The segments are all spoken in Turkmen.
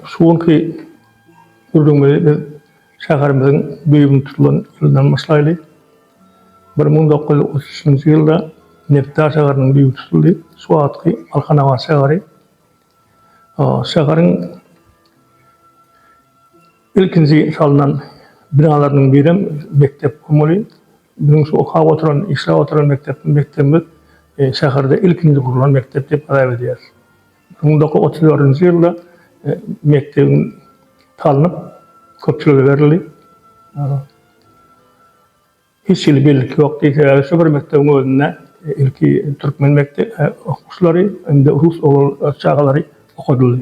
Şuunki Gürrüňmeli şäherimiziň büýügini tutulan ýyldan başlaýly. 1933-nji ýylda Nepta şäheriniň büýügi tutuldy. Suwatky Alhanawa şäheri. Şäheriň ilkinji salynan binalarynyň biri mektep bolmaly. Bizim şu okap oturan, işläp oturan mektebimiz şäherde ilkinji kurulan mektep diýip aýap edýär. 1934-nji ýylda mektebin talynyp köpçülüge berildi. Hiç ýyly belli ýok diýip şu bir mektebiň özünde ilki türkmen okuwçylary hem-de rus çağalary okudylar.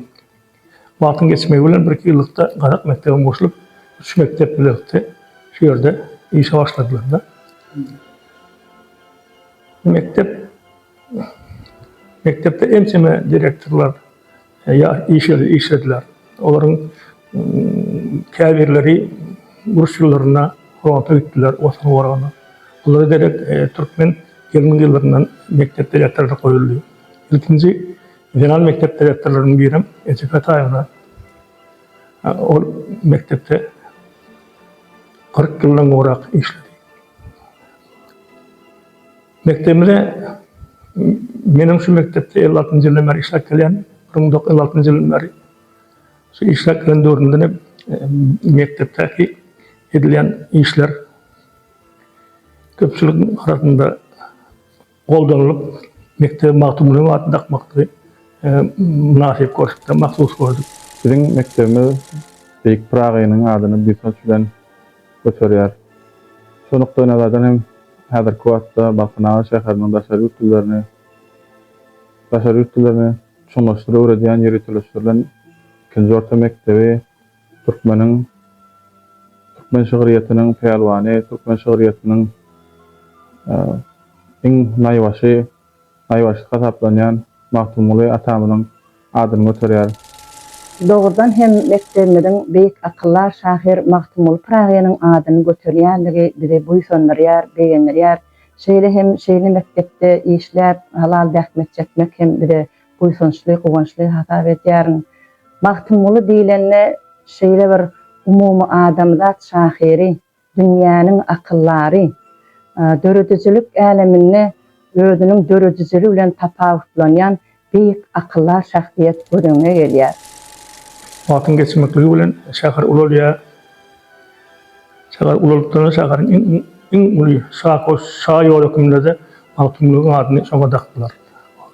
Wagtyň geçmegi bilen bir ýyllykda Gazak mektebine goşulyp, 3 mektep birlikde şu ýerde işe başladylar da. Mektepde emseme direktorlar işlediler. Olaryň käbirleri Rus ýyllaryna fronta gitdiler, Osman Waragana. Olary derek türkmen gelin ýyllaryndan mektep direktorlary goýuldy. İlkinji genel mektep direktorlarynyň biri Ecep Ataýew. O mektepde 40 ýyldan gorak işledi. Mektebimizde menim şu mektepde 56-njy ýyldan beri işläp gelýän, 1956-njy ýyldan beri şu işläp gelen döwründe mektepdeki edilen işler köpçüligiň arasynda goldanulyp mektep magtumlygyny atyny takmakdy nasip görüşipdi, maksus gördük. Bizim mektebimiz Beýik Pragynyň adyny büýük bilen göterýär. Şonukda nazardan hem häzirki wagtda Alhanawa şäheriniň daşary ýurtlaryny çoňlaşdyryp öwredýän ýeri-teleferilen ikinji orta mektebi Türkmen şygyriyetiniň peýalwany, Türkmen şygyriyetiniň iň naýbaşy hasaplanýan Mahtumly atamynyň adyny göterýär. Doğrudan hem mektebimizin beýik akyllar şahyr Mahtumly Pragynyň adyny göterýänligi bize buýsandyrýar, beýendirýär. Şeýle mektepde işläp halal dähmet çekmek hem bize buýsançly, gowançly hasap edýär. Mahtumly diýilende şeýle bir umumy adamzat şahyry, dünýäniň akyllary, döredicilik äleminde özüniň dörediciligi bilen tapawutlanýan beýik akyllar şahsiýet görüňe gelýär. Wagtyň geçmekligi bilen şäher ulalýar. Şäher ulalykdan şäheriň iň uly şahy ýolakymda Mahtumlyň adyny şoňa takdylar.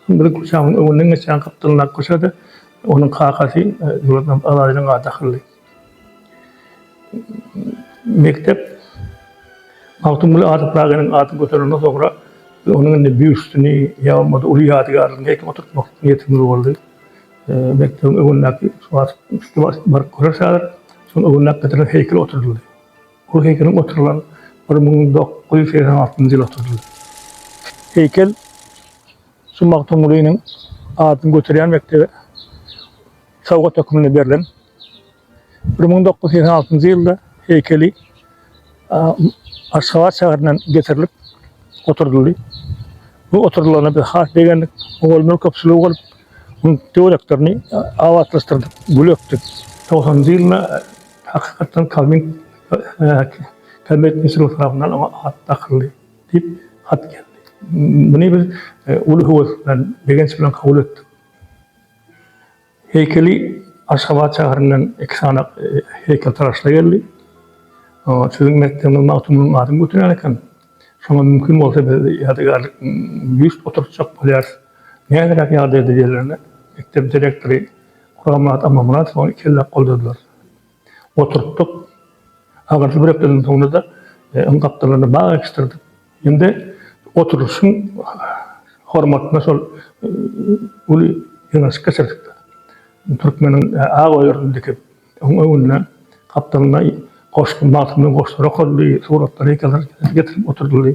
Bir şäherniň öwünden geçen kapdylar koşady. Onun kakasy ýoldan aladyň ady takyldy. Mektep Mahtumly Pragynyň adyny göterenden soňra onuň büýüstüni ýa-da uly ýadygarlygy oturtmak niýetimiz boldy. Mektebin öwündäki bar görşäler, şoň öwündäki bir heýkel oturdy. O heýkeliň oturulan 1986-njy ýyl oturdy. Heýkel şu Mahtumlyň adyny göterýän mektebe sowgat hökümine berilen 1986-njy ýylda heýkeli Aşgabat şäherinden getirilip oturuldy. Bu oturulana bir has degenlik ogulmy köpçüligi bolup, bu döwletlerini awatlaşdyrdyk, bölekdik. 90-njy ýylda hakykatdan Kalmet Nisrul tarapyndan hat takyldy diýip hat geldi. Muny biz uly howaslan degenç bilen kabul etdik. Heykeli Aşgabat şäherinden 2 sanak heykel taraşla geldi. Sizin mektebiniň Mahtumlyň adyny götürýän eken. Şoňa mümkin bolsa ýadygarlyk ýüst oturtjak bolýar. Näderek ýarda edýärler. Mektep direktory Kuramaat Amamrat onu kelle goldadylar. Oturtdyk. Agarty bir hepden soňra da kapdylaryny baga ekstrdik. Endi oturuşyň hormatyna şol uly ýynaşyk geçirdik. Türkmeniň agoýurundan dikip oňa öwünden kapdylaryna koştum, Mahtumlyň goşdary okady, suratlary heýkelleri getirip oturdy.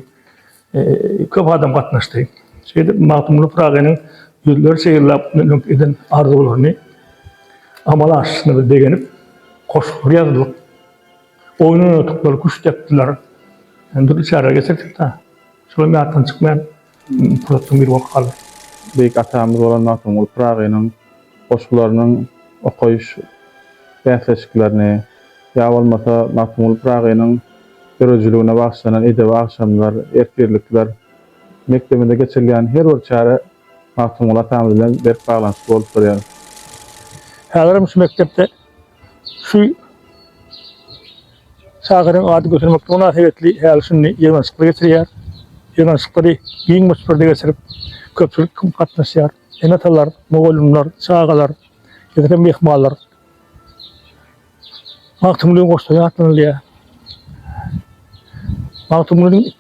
Köp adam gatnaşdy. Şeýle Mahtumly Pragynyň ýyllar şeýle eden arzularyny amala aşysyny degenip koşup ýazdyk. Oyunun otukları kuş tepdiler. Endiri çara geçirdik da. Şöyle bir attan çıkmayan produktun bir vakit kalır. Beýik atamyz bolan Mahtumly Pragynyň goşgularynyň okuyuş bäsleşiklerini ya bolmasa Mahmul Pragynyň görejiligine bagşlanan edebi akşamlar, ertirlikler mektebinde geçirilýän her bir çare Mahmul atam bilen berk baglanşy bolup durýar. Häzir şu mektepde şu şagiryň ady götürmek münasebetli häzirni ýygnaşykly geçirýär. Ýygnaşykly giň mesberde geçirip köpçülik gatnaşýar. Enatalar, mogollumlar, çağalar, ýa-da mehmanlar Mahtumlyň goşlaýan atlanylýar. Mahtumlyň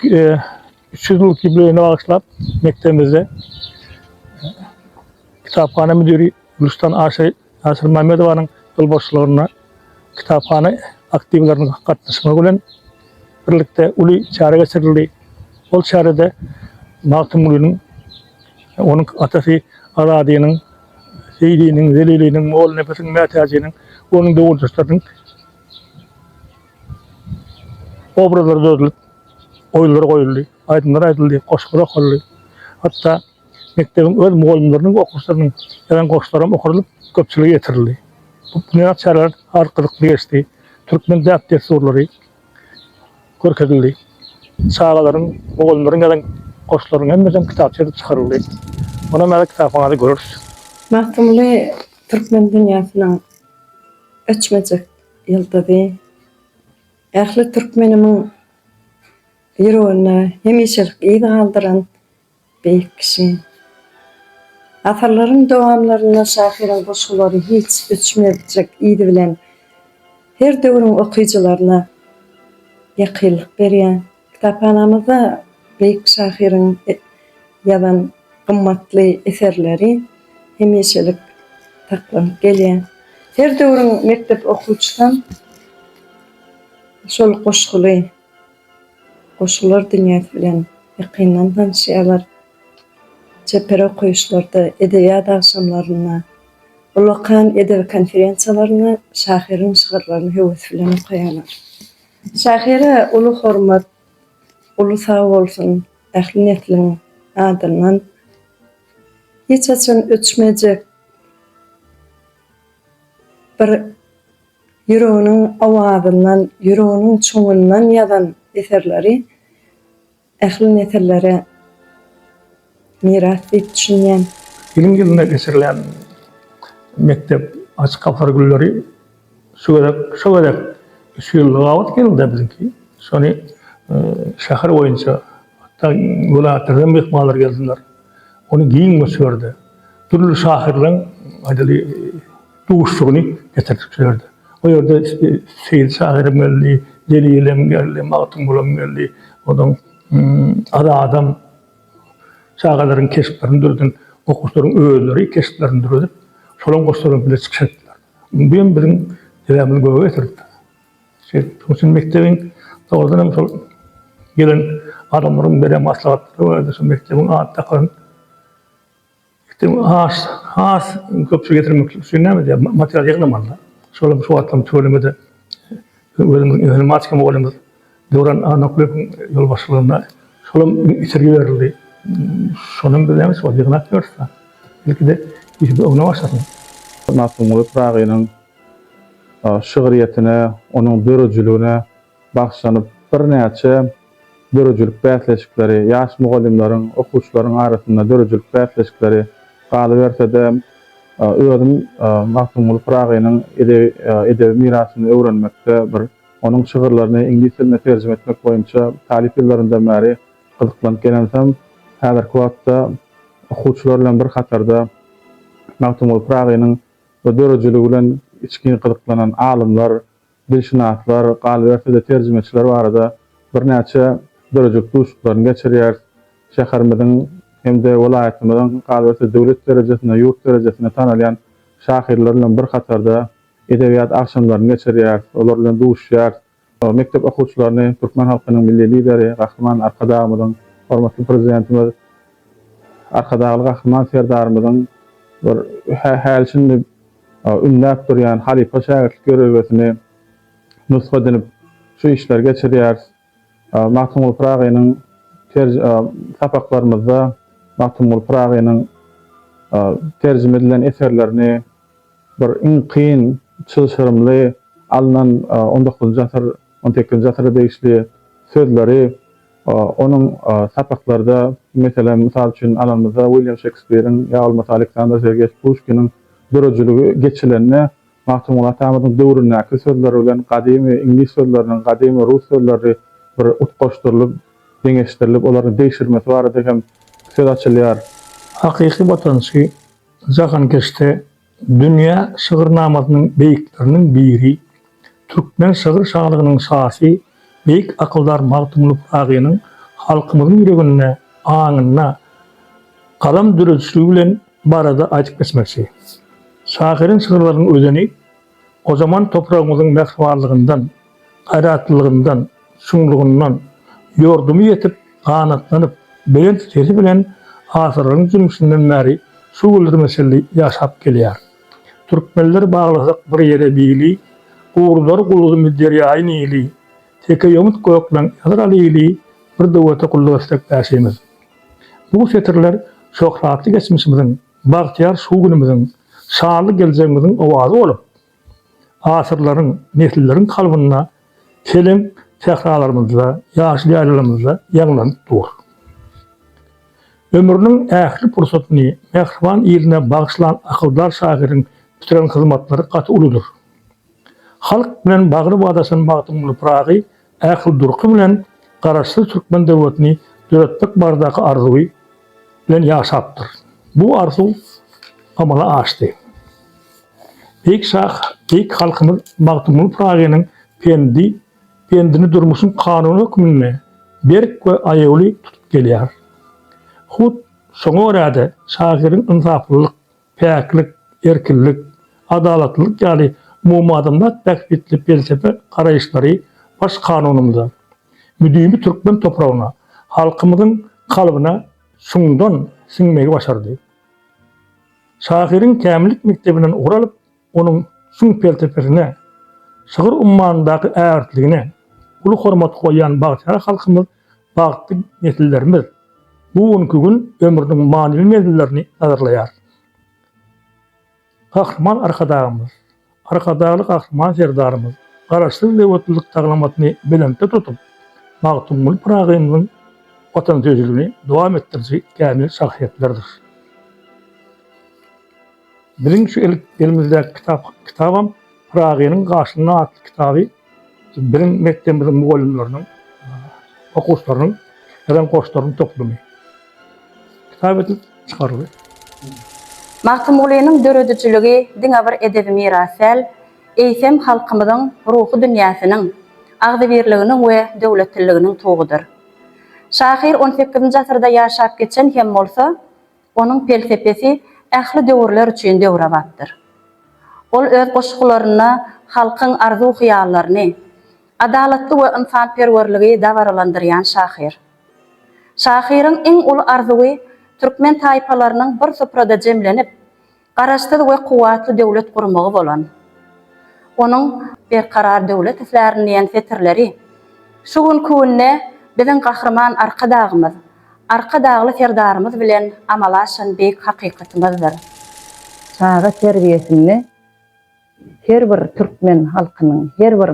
300 ýyl kibrine bagşlap mektebimizde kitapxana müdiri Gulistan Aşyr Mamedowanyň ýolbaşçylygyna kitapxana aktivlaryna gatnaşmak bilen birlikde uly çare geçirildi. Ol çarede Mahtumlyň onun atasy Aradynyň, Seydiňiň, Zeliliňiň, Moğol nefesiň, Mätäjiniň, onun dowuldaşlarynyň obrazlary dözdülip, oýullar goýuldy, aýdymlar aýdyldy, goşgula okuldy. Hatda mektebiň öz mugallimlerining, okuwçylarynyň ýalan goşlarym okurylyp, köpçüligi getirildi. Bu çareler arkalykly geçdi. Türkmen däpter surlary görkezildi. Çağalaryň, mugallimleriň ýalan goşlaryň hemmesi kitapçyda çykaryldy. Ona mäle kitapxanada görürüz. Mahtumly Türkmen dünýäsiniň öçmejek ýyldyzy. Ähli türkmenimiň ýüregine hemişelik ýygy galdyran beýik kişi. Atarlaryň dowamlaryna şahyryň goşgulary hiç öçmejek ýygy bilen her döwrüň okyjylaryna ýakynlyk berýän. Kitapxanamyzda beýik şahyryň ýalan gymmatly eserleri hemişelik taklanyp gelýär. Her döwrüň mektep okuwçydan şol goşgular dünýäsi bilen ýakyndan tanışýarlar. Çepere okuyuşlarda edebiyat akşamlarına, ulakan edebi konferensiyalarına şahyryň şygyrlaryny höwes bilen okuýarlar. Şahyra ulu hormat, ulu sag bolsun, ähli netliň adyndan hiç açan öçmejek bir ýüreginiň awazyndan, ýüreginiň çoňundan ýazan eserleri ähli netlere miras diýip düşünýän. Bilim ýylynda geçirilen mektep açık kaplar gülleri şu kadar 3 ýyllyk wagt geldi bizinki. Şonu şäher boýunça hatta vilayatlardan mehmanlar geldiler. Onu giň mesberde türlü şahyrlaryň aýdaly duşugyny getirip çördi. O ýerde Seyit şahyr geldi, Zelilem geldi, Mahtumlyň geldi. Odan adam şagalaryň kesiplerini dördün, okuwçylaryň öýleri kesiplerini dördüp, şolaň goşlaryň bilen çykşatdylar. Bu biziň devamlygy göwe getirdi. Şeýle mektebiň dogrudan hem şol gelen adamlaryň beren maslahatlary we şu mektebiň atdakyň has köpçü getirmek üçin näme diýip material ýygnamalar. Şolam şu atlam tölemede özümiň matematika mugallimimiz Döwran Anakulyň ýolbaşçylygyna şolam içerge berildi. Şonun bilen şu ýygnap görsa. Belki biz bu ona başladyk. Mahmul Pragynyň şygyryetine, onuň dörejligine bagşlanyp bir näçe dörejilik bäsleşikleri, ýaş mugallimlaryň, okuwçylaryň arasynda dörejilik bäsleşikleri galy bersede özüm Mahmul Pragynyň edebi mirasyny öwrenmekde bir onun şygyrlaryny ingilis diline terjime etmek boýunça talip ýyllaryndan bäri gyzyklanıp gelensem, häzirki wagtda okuwçylar bilen bir hatarda Mahmul Pragynyň bu dörejiligi bilen içkin gyzyklanan alymlar, dilşinaslar, galy bersede terjimeçiler barada bir näçe dörejilik duşlaryny geçirýär. Şäherimiziň hem-de welaýatymyzyň galy bersede döwlet derejesinde, ýurt derejesinde tanalýan şahyrlar bilen bir hatarda edebiyat akşamlaryny geçirýär, olar bilen duşýar. Mektep okuwçylaryny Türkmen halkynyň milli lideri Rahman Arkadagymyň, hormatly prezidentimiz Arkadagy Rahman Serdarymyň bir häl ünläp durýan halifa şäherlik görewesini nusga edinip şu işler geçirýär. Mahmul Pragynyň tapaklarymyzda Mahmul Pragynyň terjime edilen eserlerini bir iň kyn çylşyrymly alınan 19-njy asar 18-nji asarda değişli sözleri onun sapaklarda mesela misal üçin alanymyzda William Shakespeare'in ya bolmasa Alexander Sergeyevich Pushkin'in döröjülügi geçilenine Mahtumula Tamadyň döwründäki sözleri bilen gadymy ingliz sözleriniň, gadymy rus sözleri bir utgoşdyrylyp, deňeşdirilip, olaryň değişdirmesi barada hem söz açylýar. Hakyky batançy jahan geçte dünýä şygyrnamasynyň beýikleriniň biri, türkmen şygyr şaglygynyň şahsy beýik akyldar Magtymly Pragynyň halkymyzyň ýüregine, aňyna kalam dürüstlügi bilen barada aýdyp geçmekçi. Şahyryň şygyrlarynyň özeni o zaman toprağımızın mehribarlığından, gayratlılığından, şunluğundan yordumu yetip, kanatlanıp, beyen titesi bilen asırların zulmüsünden beri şu gülür mesele yaşap gelýär. Türkmenler bağlasak bir yere bili, uğurlar kuluğu müdderiyayın iyili, teke yomut koyoklan yadır aliyili, bir duvata kulluğu istek bäşemiz. Bu setirler şohratlı geçmişimizin, bahtiyar şu günümüzün, şanlı geleceğimizin ovazı olup, asırların, nesillerin kalbına kelim tekrarlarımızda, yaşlı yaylalarımızda yanılanıp dur. Ömrünün ähli pursatyny mehriban iline bagışlan akyldar şahyryň bitiren hyzmatları gaty uludur. Halk bilen bagly badasyny Magtymly Pragy ähli durky bilen garaşly türkmen döwletini döretmek bardaky arzuwy bilen ýaşapdyr. Bu arzu amala aşdy. Beýik halkymyz Magtymly Pragynyň pendini durmuşyň kanuny hükmüne berk we aýaly tutup gelýär. Hut şoňa görä şahyryň insaflyk, päklik, erkinlik, adalatlyk ýaly mum adamlar täkbitli felsefe garaýşlary baş kanunymyza, müdimi türkmen topragyna, halkymyzyň kalbyna şuňdan siňmegi başardy. Şahyryň kämillik mektebinden uralyp, onuň şuň felsefesine, şygyr ummandaky äärtligine uly hormat goýan bagtyar halkymyz, bagty nesillerimiz bugünkü gün ömrüniň manyly mezgillerini nazarlaýar. Kahraman arkadagly kahraman serdarymyz, garaşly döwletlik taglamatyny belente tutup, Magtymly Pragynyň watan sözlüğini dowam etdirýän kämil şahsiýetlerdir. Birinçi elimizdäki kitabam Pragynyň gaşyna atly kitaby. Birin mektebimiziň mugallimleriň, okuwçylaryň, ýa-da goşlaryň toplumy. Kitap etip çykardy. Magtymlynyň döredijiligi diňe bir edebi mirasel, eýsem halkymyzyň ruhy dünýäsiniň, agdybirliginiň we döwletliginiň togudyr. Şahyr 18-nji asyrda ýaşap geçen hem bolsa, onuň felsefesi ähli döwürler üçin döwrabatdyr. Ol öz goşgularyna halkyň arzu hyýallaryny, adalatly we insanperwerligi dawarlandyrýan şahyr. Şahyryň iň uly arzuwy türkmen taýpalarynyň bir soprada jemlenip, garaşly we kuwatly döwlet gurmagy bolan. Onuň berkarar döwlet islerini ýen setirleri, şu günküne biziň gahrman arka dagly serdarymyz bilen amalaşan beýik hakykatymyzdyr. Çağa terbiyesini her bir türkmen halkynyň her bir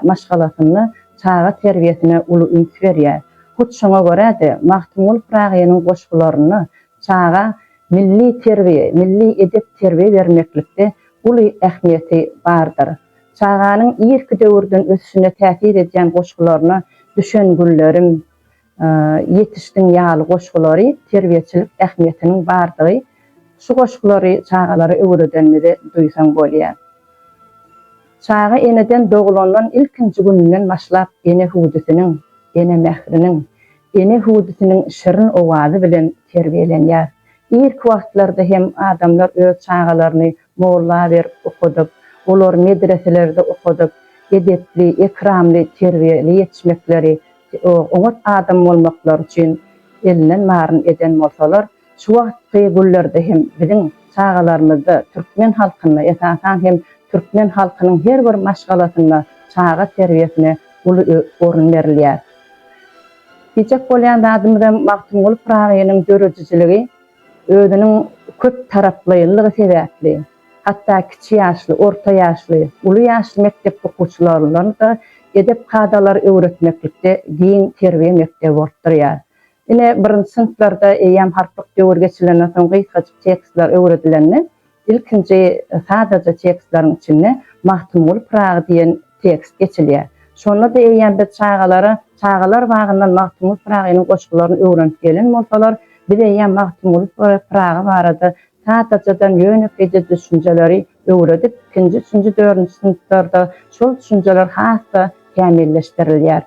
maşgalatyny çağa terbiyesine uly üns berýär. Hut şoňa görä Magtymly Pragynyň goşgularyny çağa milli terbiýe, milli edep terbiýe bermeklikde uly ähmiýeti bardyr. Çağanyň ilk döwürden ösüşine täsir edýän goşgularyny düşen güllerim, yetişdiň ýaly goşgulary terbiýeçilik ähmiýetiniň bardygy şu goşgulary çağalary öwredenmede duýsaň bolýar. Çağa eneden doglandan ilkinji günden başlap ene hudusinin, ene mehrinin, ene hudusinin şirin owazy bilen terbiýelenýär. İlk wagtlarda hem adamlar öz çağalaryny molla berip okudyp, olar medreselerde okudyp, edepli, ikramly terbiýeli ýetişmekleri, oňat adam bolmaklar üçin elinden maryn eden bolsalar, şu wagtky güllerde hem biziň çağalarymyzda türkmen halkyna esasan hem türkmen halkynyň her bir maşgalatyna çağa terbiýesine uly orun berilýär. Hiçek bolýan adamdan Magtymly Pragynyň döredijiligi özüniň köp taraplylygy sebäpli, hatta kiçi yaşlı, orta yaşlı, ulu yaşlı mektep okuwçylaryny da edep kadalar öwretmeklikde giň terbiýe mekdebi bolupdyrýar. Ine birinji sınıflarda eýem harplyk döwür geçirilenden soň gysgaça tekstler öwredilenni. İlkinji sadece tekstlaryň içinde Mahtumul Prağı diýen tekst geçilýär. Şonda da eýem bir çağalar bagyndan Mahtumul Prağynyň goşgularyny öwrenip gelen bolsalar, bir eýem Mahtumul Prağı barada sadece ýönekeýde düşünjeleri öwredip, ikinji, üçinji, dördünji sınıflarda şol düşünjeler hassa kämilleşdirilýär.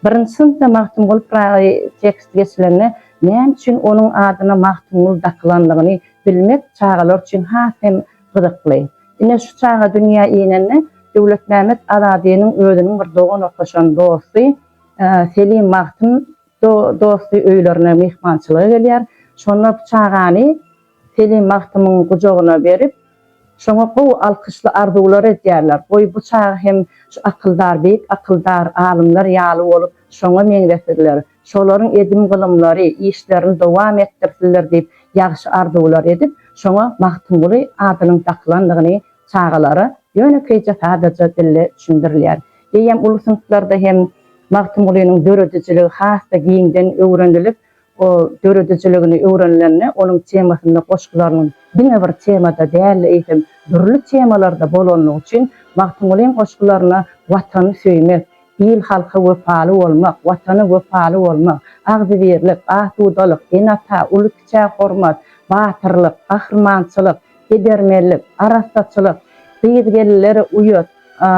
Birinji sınıfda Mahtumul Prağı tekst geçilenni näme üçin onuň adyna Mahtumul daklandygyny bilmek çağalar üçin hasem gyzykly. Ine şu çağa dünýä iýenenne Döwlet Mehmet Aradynyň özüniň bir dogan oklaşan dosty Selim Mahtum dosty öýlerine mehmançylyga gelýär. Şonda bu çağany Selim Mahtumyň gujagyna berip, şoňa bu alkyşly arzuwlar edýärler. Bu çağa hem şu akıldar alymlar ýaly bolup şoňa meňzetirler. Şolaryň edim gylymlary, işlerini dowam etdirsinler diýip ýagşy arzuwlar edip, şoňa Mahtumly adynyň taklandygyny çağalara ýönekeýje sadece dille düşündirilýär. Eýem ulu sınıflarda hem Mahtumlynyň döredijiligi hassa giňden öwrenilip, o döredijligini öwrenilenni onuň temasyna goşgularynyň diňe bir temada däl eýsem türlü temalarda bolanlygy üçin Mahtumlyň goşgularyna watany söýmek, il halka wepaly bolmak, watany wepaly bolmak, agzybirlik, ahdudalyk, enata, ulukça hormat, batyrlyk, gahrmançylyk, edermerlik, arastatçylyk, gizgelilere uyut,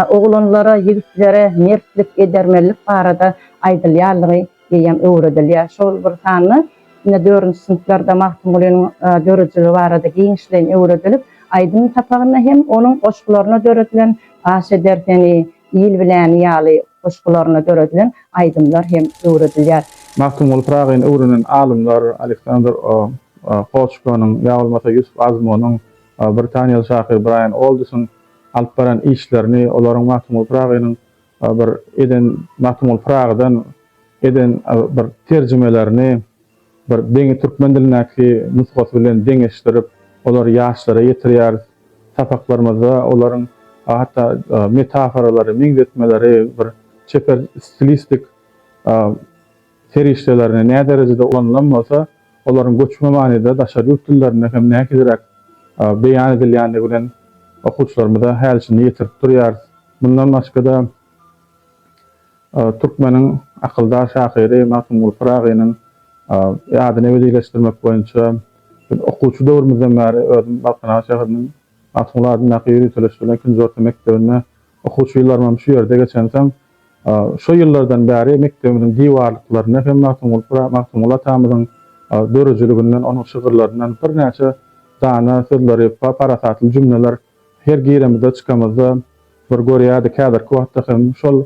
oglanlara, yigitlere mertlik, edermerlik barada aýdylýarlygy diýen öwredilýär. Şol bir sany ine 4-nji sınıflarda Mahtumlynyň döredijiligi barada giňişlen öwredilip, aýdym tapagyna hem onuň goşgularyna döredilen aşederseni, il bilen ýaly goşgularyna döredilen aýdymlar hem öwredilýär. Mahtumul Pragyny öwrenen alymlar Aleksandr Koçkonyň ýa-bolmasa Yusuf Azmonyň Britaniýaly şahyr Brian Aldison alyp baran işlerini, olaryň Mahtumul Pragynyň bir eden Mahtumul Pragydan eden bir terjimelerini bir deňi türkmen dilinäki nusgasy bilen deňeşdirip, olar ýaşlara ýetirýär. Tapaklarymyzda olaryň hatta metaforalary, meňzetmeleri, bir çeper stilistik serişlerini ne derecede ulanlanmasa, olaryň göçme manada daşary ýurt dillerini hem näkidirek beýan edilýänligi bilen okuwçylarymyza hälçini ýetirip durýar. Bundan başga da türkmeniň akyldar şahyry Mahtumul Pragynyň ýadyny ebedileşdirmek boýunça okuwçy döwrümizden bäri özüm Balkana şäheriniň Mahtumul adyny ýürütülüşinden ikinji orta mektebine okuwçy ýyllarymam şu ýerde geçensem, şu ýyllardan bäri mektebimiň diwarlyklaryna hem Mahtumul atamyň dörejiligininden, onuň şygyrlarynyň bir näçe dana sözleri, parasatly jümleler her giremizde çykamyzda bir görýärdi käbir kwatda hem şol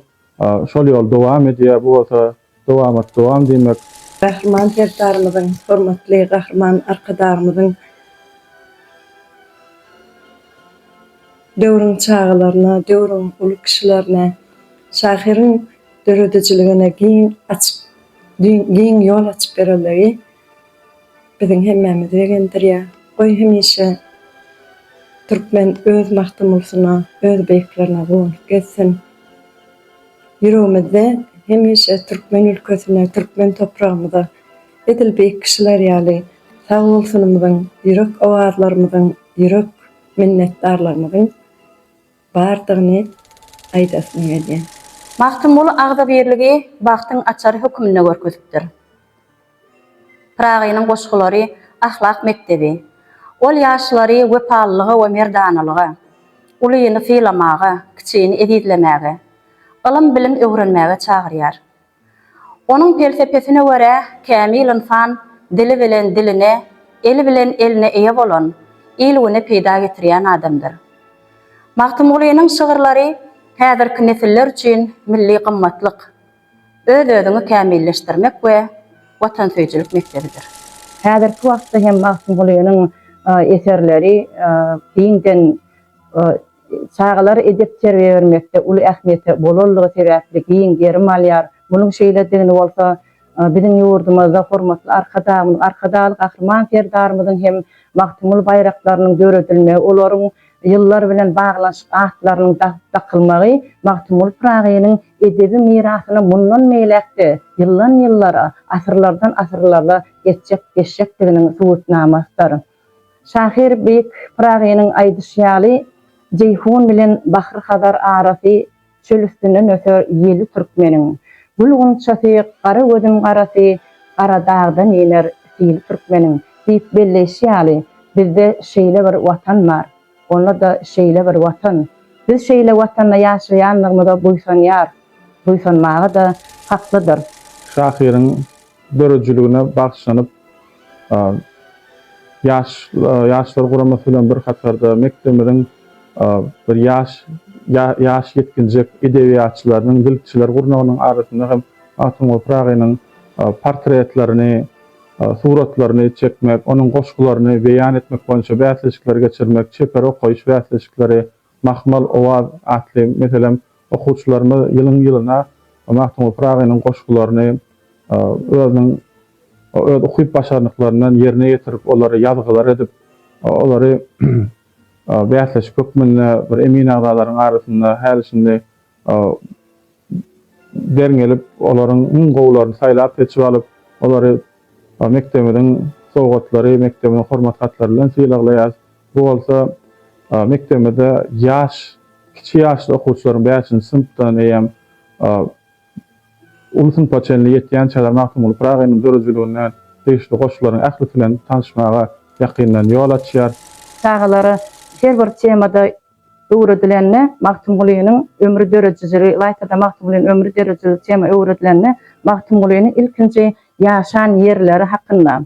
ýol dowam edýär, bu bolsa dowam diýmek. Gahrman herdarymyzyň, hormatly gahrman arkadarymyzyň döwrüň çağalaryna, döwrüň uly kişilerine, şahyryň döredijiligine giň ýol açyp bereligi biziň hemmemize begendirýär. Goý hemişe türkmen öz Mahtumulsyna, öz beýiklerine gowunyp geçsin. Ýüregimizde hemişe türkmen ülkesine, türkmen toprağımıza edil beýik kişiler ýaly sag bolsunymyzyň, ýürek awazlarymyzyň, ýürek minnetdarlarymyzyň bardygyny aýdasyň edýän. Mahtumul agzybirligi bagtyň açary hökmüne görkezipdir. Pragynyň goşgulary ahlak mektebi, ol ýaşlary wepalylygy we merdanalygy, ulyny fiýlamagy, kiçigini edizlemäge, ilm bilim öwrenmäge çagyrýar. Onuň felsefesine görä kämil insan dili bilen diline, eli bilen eline eýe bolan, ilgini peýda getirýän adamdyr. Mahtumlynyň şygyrlary häzirki nesiller üçin milli gymmatlyk, öz-özüni kämilleşdirmek we watansöýçilik mektebidir. Häzirki wagtda hem Mahtumlynyň eserleri diňden çağalar edep terbiýe bermekde uly ähmiýete bolanlygy sebäpli giň gerim alýar. Munyň şeýledigini bolsa biziň ýurdumyzda hormatly arkadalyk gahrman herdarymyzyň hem Mahtumul bayraklarynyň döredilmegi, olaryň yıllar bilen bağlanşyk atlarynyň dakylmagy Magtymul Pragynyň edebi mirasyny mundan meýlekdi. Yıllan yıllara, asyrlardan asyrlara geçecekdiginiň subutnamasıdyr. Şahir Beyk Pragynyň aýdyşýaly Ceyhun bilen Bahry Hazar arasy çöl üstünden öter ýeli türkmeniň. Bulgun çasy gara gözüm garasy gara dağdan ýeler ýeli türkmeniň. Diýip belleşýaly bizde şeýle bir watan bar. Onda da şeýle bir watan. Biz şeýle watanda ýaşaýanlygymyza buýsanýar. Buýsanmagy da haklydyr. Şahyryň dörejligine bagşlanyp yaşlar guramasy bilen bir hatarda mektebimiň bir yaş yetkinjek edebiýatçylarynyň, dilçiler gurnagynyň arasynda hem Magtymul Pragynyň portretlerini, suratlaryny çekmek, onuň goşgularyny beýan etmek boýunça bäsleşikler geçirmek, çeper okuýuş bäsleşikleri, mahmal owaz atly meselem okuwçylarymyz ýylyna Magtymul Pragynyň goşgularyny özüniň öz okuýup başarnyklaryndan ýerine ýetirip, olary ýazgylar edip, olary bäsleşik köpmenne bir emin agzalaryň arasynda häl şinde derňelip, olaryň gowlaryny saýlap geçip alyp, olary mektebimiň sowatlary, mektebimiň hormat hatlary bilen syýlaglaýar. Bu bolsa mektebimizde kiçi ýaşly okuwçylaryň bäçini synpdan eýem ulusun paçenli ýetýän çalar Magtymul Pragynyň dörejligine teşli goşgularyň ähli bilen tanışmaga ýakyndan ýol açýar. Çağalary her bir temada öwredilenne Magtymgulynyň ömrü dörejligi, laýtada Magtymgulynyň ömrü dörejligi tema öwredilenne Magtymgulynyň ilkinji ýaşan ýerleri hakynda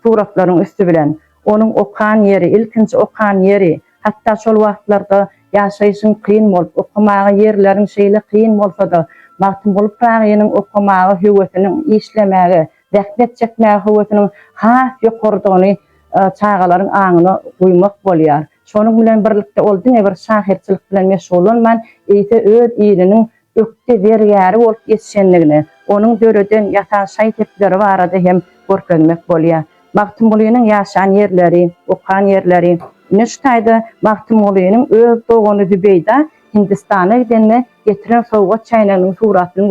suratlaryň üstü bilen onuň okan ýeri, ilkinji okan ýeri, hatda şol wagtlarda ýaşaýyşyň kyn bolup, okumagy ýerleriň şeýle kyn bolsa-da Magtymul Pragynyň okumagy höwetiniň işlemäge, dählet çekmäge höwetiniň has ýokardygyny çağalaryň aňyna guýmak bolýar. Şonuň bilen birlikde ol dine bir şahirçilik bilen meşgul bolman, eýse öz ýeriniň ökde berýäri bolup ýetişenligini, onuň döreden ýatan şaýtepleri barada hem görkezmek bolýar. Magtymgulynyň ýaşan ýerleri, okan ýerleri, Nüştaýda Magtymgulynyň öz dogany Dübeýda Hindistana gidenne getiren sowgat çaýnagynyň suratyny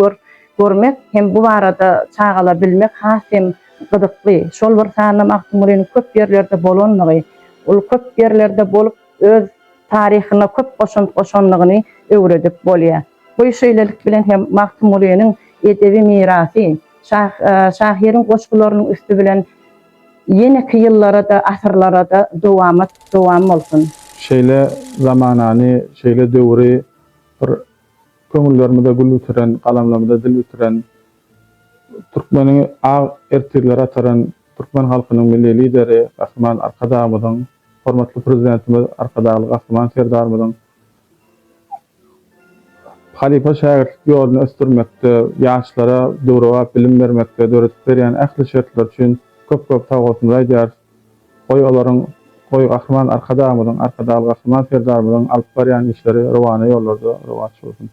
görmek hem bu barada çağala bilmek has hem gyzykly. Şol bir sanda Magtymgulynyň köp ýerlerde bolanmagy, ol köp ýerlerde bolup öz taryhyna köp goşanlygyny öwredip bolýar. Bu şeýlelik bilen hem Magtymgulynyň edebi mirasy, şahyryň goşgularynyň üstü bilen ýeneki ýyllara da, asyrlara da dowam bolsun. Şeýle zamanany, şeýle döwri bir köňüllerimizde gül ütiren, galamlarymyzda dil ütiren, türkmeniň ag ertirleri ataran türkmen halkynyň milli lideri Gahryman Arkadagymyzyň, hormatly prezidentimiz Arkadagy Gahryman Serdarymyzyň halipa şäherlik ýoluny östürmekde, ýaşlara döwra bilim bermekde, döretip berýän ähli şertler üçin köp tawgatyny aýdýar. Goý Gahryman Arkadagymyzyň, Arkadagy Gahryman Serdarymyzyň alyp barýan işleri rowany ýollarda rowaç bolsun.